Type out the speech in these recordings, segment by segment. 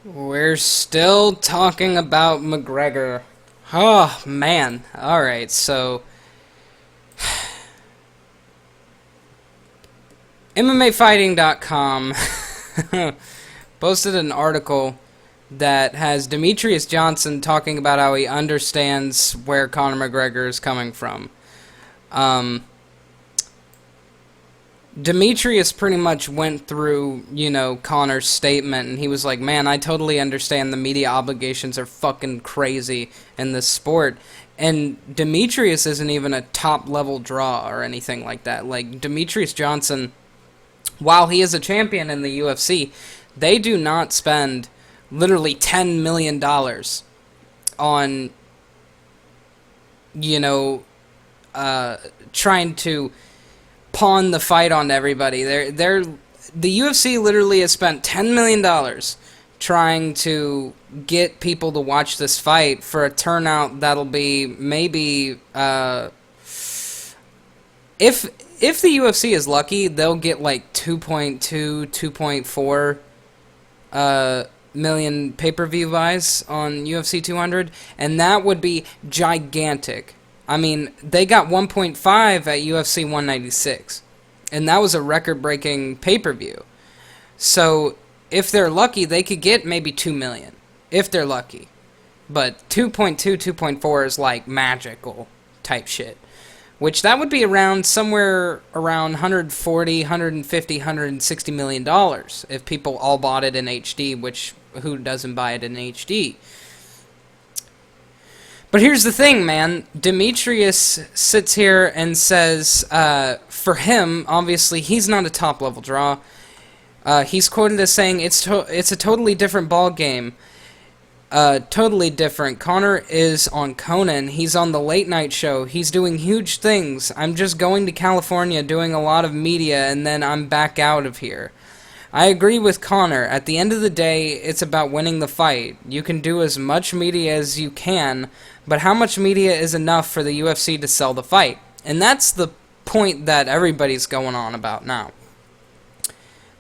We're still talking about McGregor. Oh, man. Alright, so MMAfighting.com posted an article that has Demetrious Johnson talking about how he understands where Conor McGregor is coming from. Demetrius pretty much went through, Conor's statement, and he was like, man, I totally understand the media obligations are fucking crazy in this sport. And Demetrius isn't even a top-level draw or anything like that. Like, Demetrious Johnson, while he is a champion in the UFC, they do not spend literally $10 million on, trying to pawn the fight on everybody. The UFC literally has spent $10 million trying to get people to watch this fight for a turnout that'll be maybe if the UFC is lucky, they'll get like 2.2, 2.4 million pay-per-view buys on UFC 200, and that would be gigantic. I mean, they got 1.5 at UFC 196, and that was a record-breaking pay-per-view. So, if they're lucky, they could get maybe 2 million, if they're lucky. But 2.2, 2.4 is like magical type shit, which that would be around somewhere around 140, 150, 160 million dollars if people all bought it in HD, which who doesn't buy it in HD? But here's the thing, man. Demetrius sits here and says, for him, obviously, he's not a top-level draw. He's quoted as saying, it's a totally different ball game. Totally different. Conor is on Conan. He's on the late-night show. He's doing huge things. I'm just going to California, doing a lot of media, and then I'm back out of here. I agree with Conor. At the end of the day, it's about winning the fight. You can do as much media as you can, but how much media is enough for the UFC to sell the fight? And that's the point that everybody's going on about now.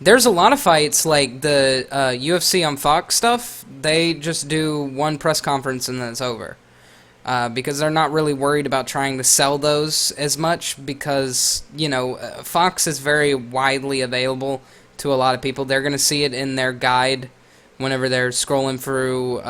There's a lot of fights, like the UFC on Fox stuff, they just do one press conference and then it's over. Because they're not really worried about trying to sell those as much because, Fox is very widely available to a lot of people. They're going to see it in their guide whenever they're scrolling through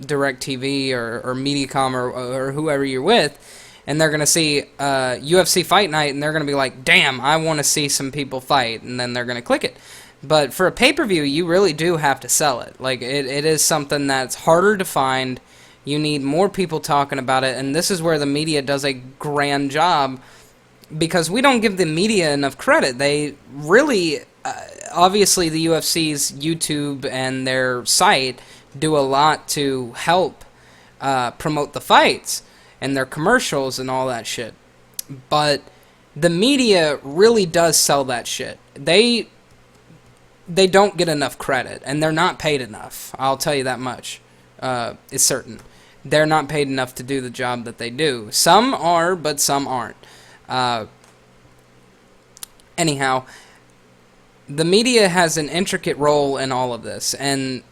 DirecTV or Mediacom or whoever you're with, and they're going to see UFC Fight Night, and they're going to be like, damn, I want to see some people fight, and then they're going to click it. But for a pay-per-view, you really do have to sell it. Like, it is something that's harder to find. You need more people talking about it, and this is where the media does a grand job, because we don't give the media enough credit. They really... obviously, the UFC's YouTube and their site do a lot to help promote the fights and their commercials and all that shit. But the media really does sell that shit. They don't get enough credit, and they're not paid enough. I'll tell you that much. It's certain. They're not paid enough to do the job that they do. Some are, but some aren't. Anyhow... the media has an intricate role in all of this, and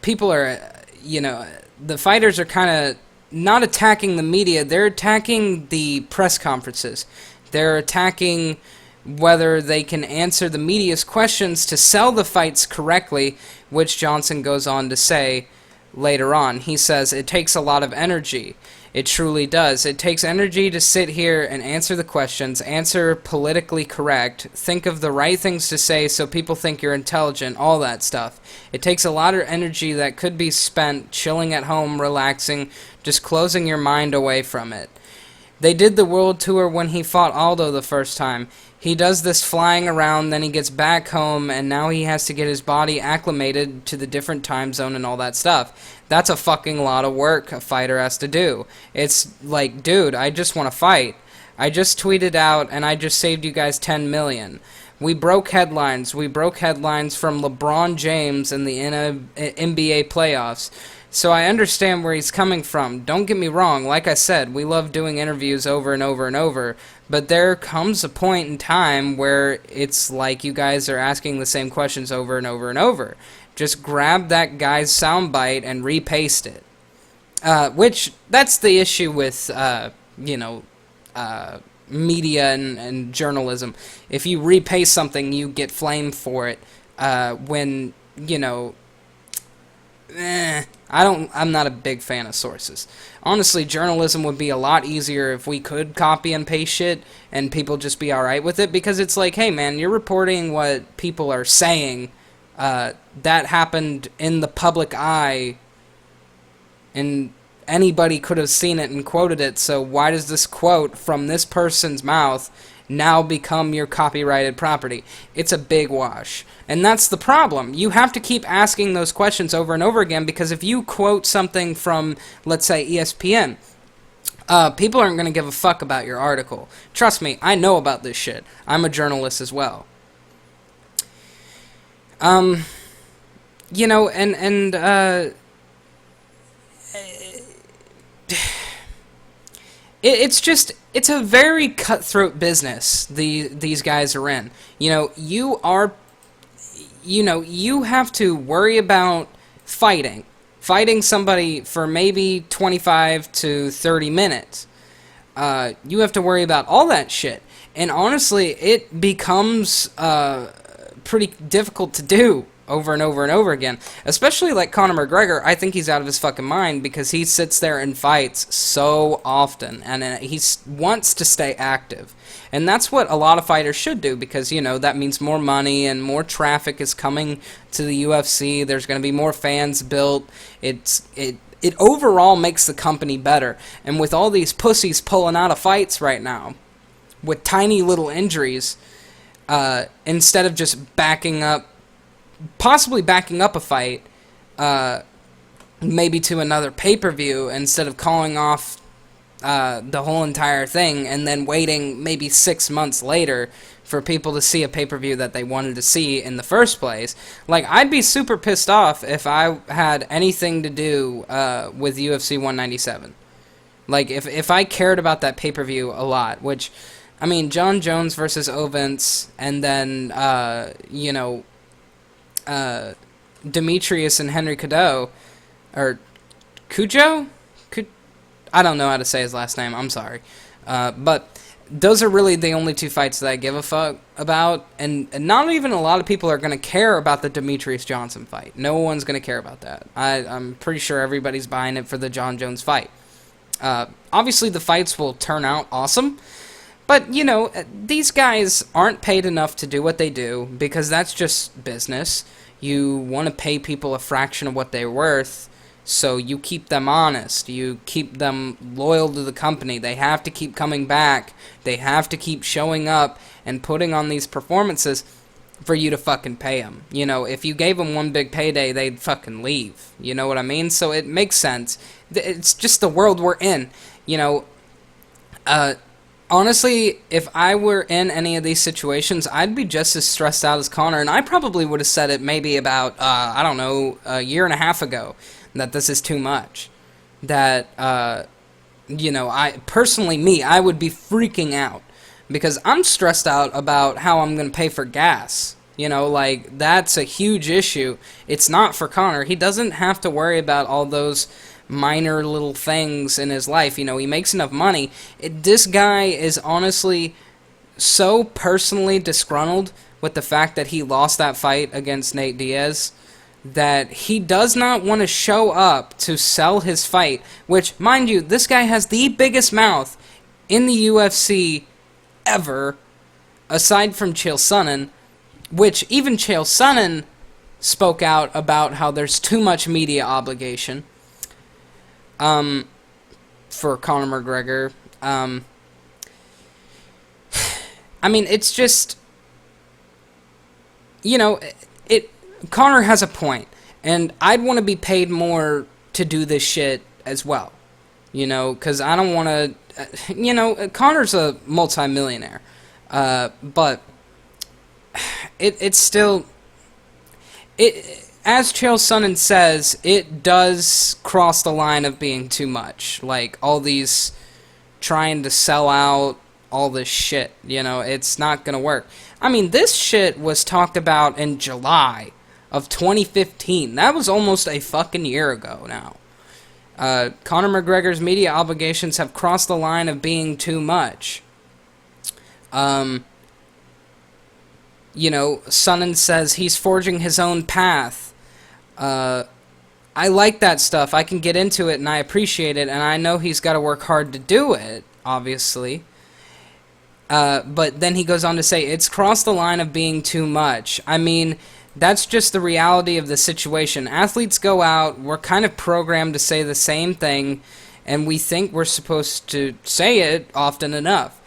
people are, the fighters are kind of not attacking the media, they're attacking the press conferences. They're attacking whether they can answer the media's questions to sell the fights correctly, which Johnson goes on to say later on. He says, it takes a lot of energy. It truly does. It takes energy to sit here and answer the questions, answer politically correct, think of the right things to say so people think you're intelligent, all that stuff. It takes a lot of energy that could be spent chilling at home, relaxing, just closing your mind away from it. They did the world tour when he fought Aldo the first time. He does this flying around, then he gets back home, and now he has to get his body acclimated to the different time zone and all that stuff. That's a fucking lot of work a fighter has to do. It's like, dude, I just want to fight. I just tweeted out, and I just saved you guys 10 million. We broke headlines. We broke headlines from LeBron James in the NBA playoffs So I understand where he's coming from. Don't get me wrong. Like I said, we love doing interviews over and over and over. But there comes a point in time where it's like you guys are asking the same questions over and over and over. Just grab that guy's soundbite and repaste it. Which, that's the issue with, media and journalism. If you repaste something, you get flamed for it. When, I'm not a big fan of sources. Honestly, journalism would be a lot easier if we could copy and paste shit and people just be alright with it, because it's like, hey man, you're reporting what people are saying. That happened in the public eye, and anybody could have seen it and quoted it, so why does this quote from this person's mouth now become your copyrighted property? It's a big wash. And that's the problem. You have to keep asking those questions over and over again, because if you quote something from, let's say, ESPN, people aren't going to give a fuck about your article. Trust me, I know about this shit. I'm a journalist as well. It's a very cutthroat business these guys are in. You have to worry about fighting somebody for maybe 25 to 30 minutes. You have to worry about all that shit. And honestly, it becomes pretty difficult to do over and over and over again. Especially like Conor McGregor, I think he's out of his fucking mind, because he sits there and fights so often, and he wants to stay active. And that's what a lot of fighters should do, because, that means more money and more traffic is coming to the UFC. There's going to be more fans built. It overall makes the company better. And with all these pussies pulling out of fights right now, with tiny little injuries, instead of just possibly backing up a fight, maybe to another pay-per-view, instead of calling off the whole entire thing and then waiting maybe 6 months later for people to see a pay-per-view that they wanted to see in the first place. Like, I'd be super pissed off if I had anything to do with UFC 197. Like, if I cared about that pay-per-view a lot, which, I mean, John Jones versus Ovens, and then, Demetrious and Henry Cujo, or Cujo? I don't know how to say his last name, I'm sorry. But those are really the only two fights that I give a fuck about, and not even a lot of people are going to care about the Demetrious Johnson fight. No one's going to care about that. I'm pretty sure everybody's buying it for the John Jones fight. Obviously, the fights will turn out awesome, but, these guys aren't paid enough to do what they do, because that's just business. You want to pay people a fraction of what they're worth, so you keep them honest. You keep them loyal to the company. They have to keep coming back. They have to keep showing up and putting on these performances for you to fucking pay them. If you gave them one big payday, they'd fucking leave. You know what I mean? So it makes sense. It's just the world we're in. Honestly, if I were in any of these situations, I'd be just as stressed out as Conor, and I probably would have said it maybe about, a year and a half ago, that this is too much. That, I would be freaking out, because I'm stressed out about how I'm going to pay for gas. That's a huge issue. It's not for Conor. He doesn't have to worry about all those minor little things in his life. He makes enough money. This guy is honestly so personally disgruntled with the fact that he lost that fight against Nate Diaz that he does not want to show up to sell his fight, which, mind you, this guy has the biggest mouth in the UFC ever, aside from Chael Sonnen, which even Chael Sonnen spoke out about how there's too much media obligation for Conor McGregor. It's just, Conor has a point, and I'd want to be paid more to do this shit as well, because I don't want to, Conor's a multi-millionaire, but it's still, as Chael Sonnen says, it does cross the line of being too much. Like, all these trying to sell out, all this shit, you know, it's not gonna work. I mean, this shit was talked about in July of 2015. That was almost a fucking year ago now. Conor McGregor's media obligations have crossed the line of being too much. You know, Sonnen says he's forging his own path. I like that stuff. I can get into it and I appreciate it, and I know he's got to work hard to do it, obviously. But then he goes on to say, it's crossed the line of being too much. I mean, that's just the reality of the situation. Athletes go out, we're kind of programmed to say the same thing, and we think we're supposed to say it often enough.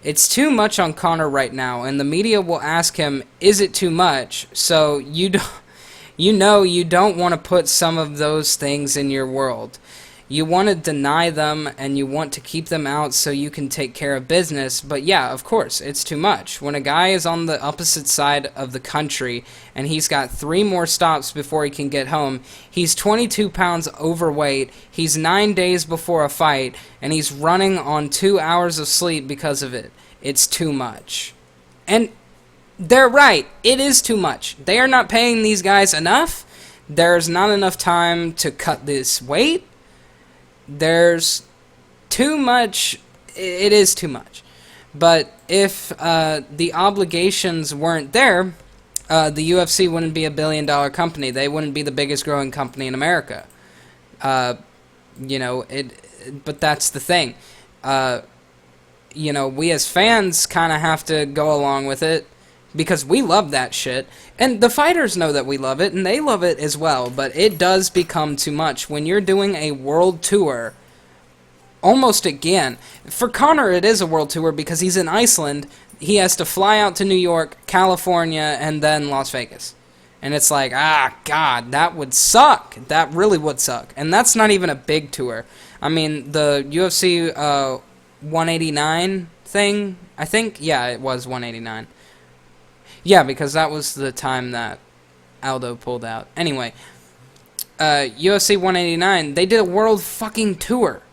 It's too much on Conor right now, and the media will ask him, is it too much? So you don't want to put some of those things in your world. You want to deny them, and you want to keep them out so you can take care of business. But yeah, of course, it's too much. When a guy is on the opposite side of the country, and he's got 3 more stops before he can get home, he's 22 pounds overweight, he's 9 days before a fight, and he's running on 2 hours of sleep because of it. It's too much. And they're right. It is too much. They are not paying these guys enough. There's not enough time to cut this weight. There's too much. It is too much. But if the obligations weren't there, the UFC wouldn't be a billion-dollar company. They wouldn't be the biggest growing company in America. You know, but that's the thing. You know, we as fans kind of have to go along with it because we love that shit. And the fighters know that we love it, and they love it as well. But it does become too much when you're doing a world tour. Almost again. For Conor, it is a world tour because he's in Iceland. He has to fly out to New York, California, and then Las Vegas. And it's like, God, that would suck. That really would suck. And that's not even a big tour. I mean, the UFC 189 thing, I think? Yeah, it was 189. Yeah, because that was the time that Aldo pulled out. Anyway, UFC 189, they did a world fucking tour.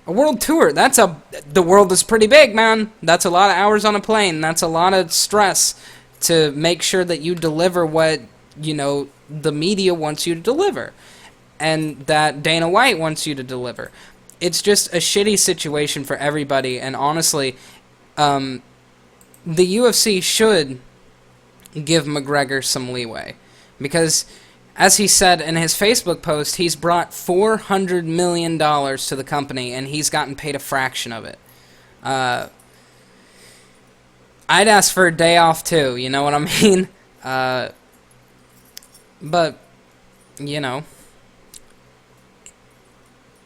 A world tour. The world is pretty big, man. That's a lot of hours on a plane. That's a lot of stress to make sure that you deliver what, you know, the media wants you to deliver. And that Dana White wants you to deliver. It's just a shitty situation for everybody, and honestly, the UFC should give McGregor some leeway. Because, as he said in his Facebook post, he's brought $400 million to the company, and he's gotten paid a fraction of it. I'd ask for a day off, too, you know what I mean? But, you know,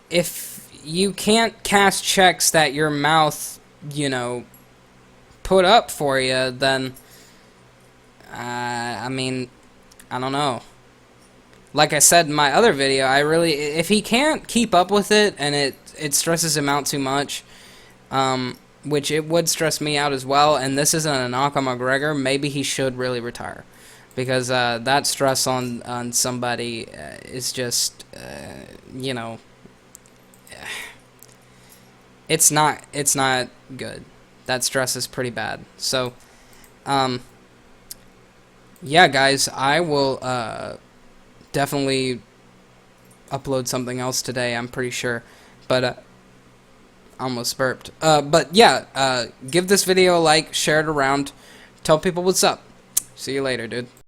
if you can't cash checks that your mouth, you know, put up for you, then, I mean, I don't know. Like I said in my other video, if he can't keep up with it, and it stresses him out too much, which it would stress me out as well, and this isn't a knock on McGregor, maybe he should really retire. Because that stress on somebody is just, you know, it's not good. That stress is pretty bad. So, yeah, guys, I will definitely upload something else today, I'm pretty sure. But, almost burped. But, yeah, give this video a like, share it around, tell people what's up. See you later, dude.